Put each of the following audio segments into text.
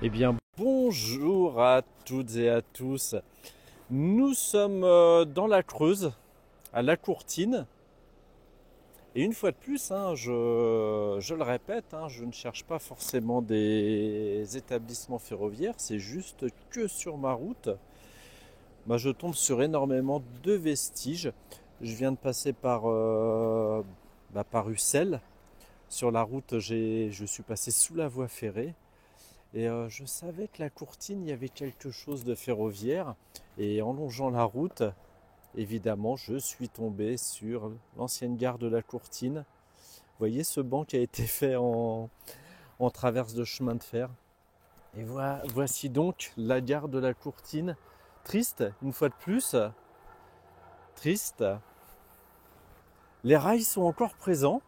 Eh bien, bonjour à toutes et à tous. Nous sommes dans la Creuse, à La Courtine. Et une fois de plus, je le répète, je ne cherche pas forcément des établissements ferroviaires, c'est juste que sur ma route, je tombe sur énormément de vestiges. Je viens de passer par Ussel. Sur la route, je suis passé sous la voie ferrée. Et je savais que la Courtine, il y avait quelque chose de ferroviaire. Et en longeant la route, évidemment, je suis tombé sur l'ancienne gare de la Courtine. Vous voyez ce banc qui a été fait en traverse de chemin de fer. Et voici donc la gare de la Courtine. Triste, une fois de plus. Triste. Les rails sont encore présents.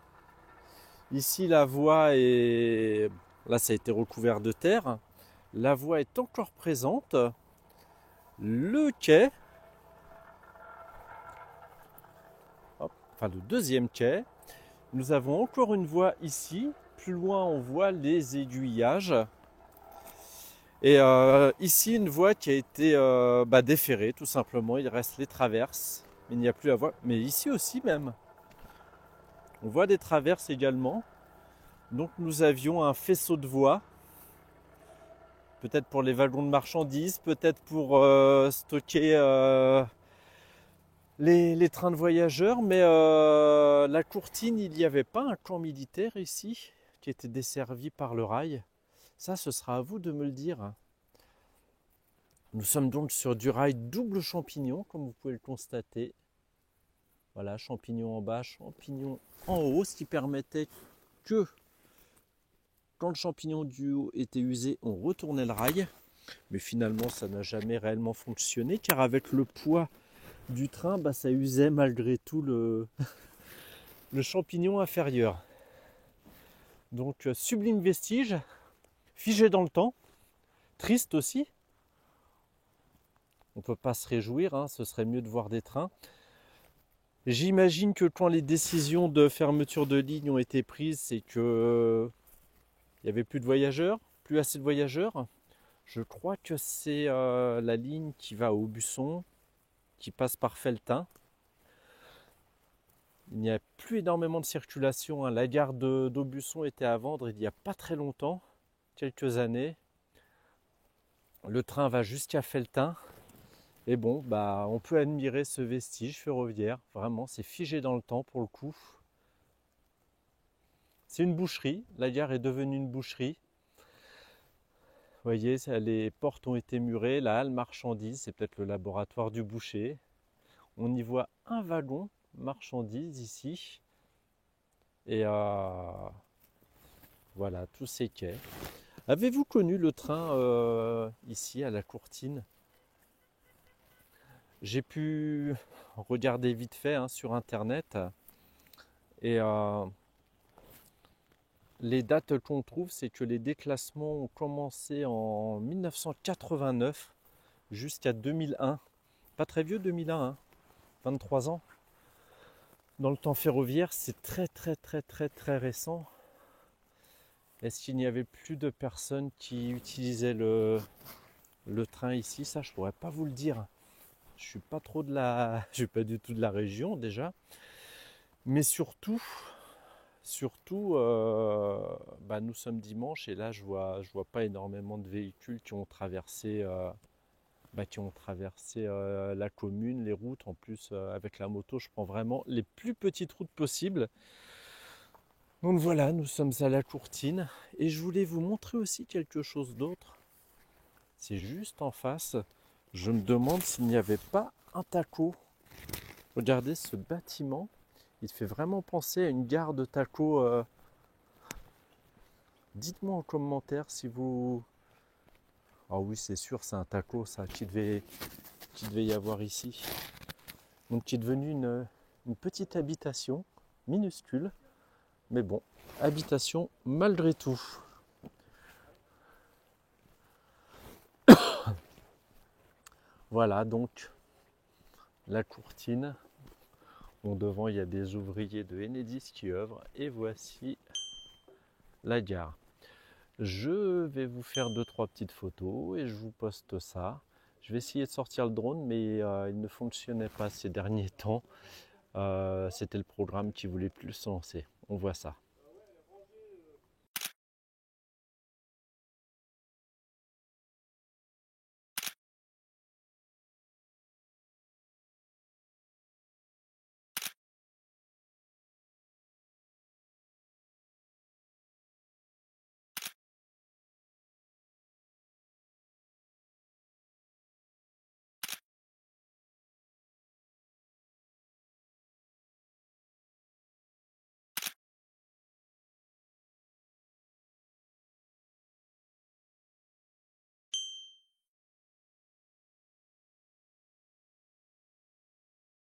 Ici, la voie est... Là, ça a été recouvert de terre. La voie est encore présente. Le quai, enfin le deuxième quai, nous avons encore une voie ici. Plus loin, on voit les aiguillages. Et ici, une voie qui a été déferrée, tout simplement. Il reste les traverses. Il n'y a plus la voie. Mais ici aussi même. On voit des traverses également. Donc nous avions un faisceau de voies. Peut-être pour les wagons de marchandises, peut-être pour stocker les trains de voyageurs. Mais la Courtine, il n'y avait pas un camp militaire ici qui était desservi par le rail. Ça, ce sera à vous de me le dire. Nous sommes donc sur du rail double champignon, comme vous pouvez le constater. Voilà, champignon en bas, champignon en haut, ce qui permettait que quand le champignon du haut était usé, on retournait le rail. Mais finalement, ça n'a jamais réellement fonctionné, car avec le poids du train, ça usait malgré tout le champignon inférieur. Donc, sublime vestige, figé dans le temps, triste aussi. On ne peut pas se réjouir, ce serait mieux de voir des trains. J'imagine que quand les décisions de fermeture de lignes ont été prises, c'est que il n'y avait plus de voyageurs, plus assez de voyageurs. Je crois que c'est la ligne qui va à Aubusson, qui passe par Felletin. Il n'y a plus énormément de circulation. La gare d'Aubusson était à vendre il n'y a pas très longtemps, quelques années. Le train va jusqu'à Felletin. Et bon, on peut admirer ce vestige ferroviaire. Vraiment, c'est figé dans le temps pour le coup. C'est une boucherie. La gare est devenue une boucherie. Vous voyez, les portes ont été murées. La halle marchandise, c'est peut-être le laboratoire du boucher. On y voit un wagon marchandise ici. Et voilà, tous ces quais. Avez-vous connu le train ici à la Courtine? J'ai pu regarder vite fait sur internet et les dates qu'on trouve, c'est que les déclassements ont commencé en 1989 jusqu'à 2001. Pas très vieux 2001, 23 ans. Dans le temps ferroviaire, c'est très très très très très récent. Est-ce qu'il n'y avait plus de personnes qui utilisaient le train ici? Ça, je pourrais pas vous le dire. Je suis pas trop je suis pas du tout de la région déjà. Mais surtout, nous sommes dimanche et là, je vois pas énormément de véhicules qui ont traversé la commune, les routes. En plus, avec la moto, je prends vraiment les plus petites routes possibles. Donc voilà, nous sommes à la Courtine et je voulais vous montrer aussi quelque chose d'autre. C'est juste en face. Je me demande s'il n'y avait pas un taco. Regardez ce bâtiment. Il fait vraiment penser à une gare de taco. Dites-moi en commentaire si vous... Ah oui, c'est sûr, c'est un taco, ça, qui devait y avoir ici. Donc qui est devenu une petite habitation, minuscule. Mais bon, habitation malgré tout. Voilà donc la Courtine. Bon, devant, il y a des ouvriers de Enedis qui œuvrent. Et voici la gare. Je vais vous faire deux trois petites photos et je vous poste ça. Je vais essayer de sortir le drone, mais il ne fonctionnait pas ces derniers temps. C'était le programme qui voulait plus se lancer. On voit ça.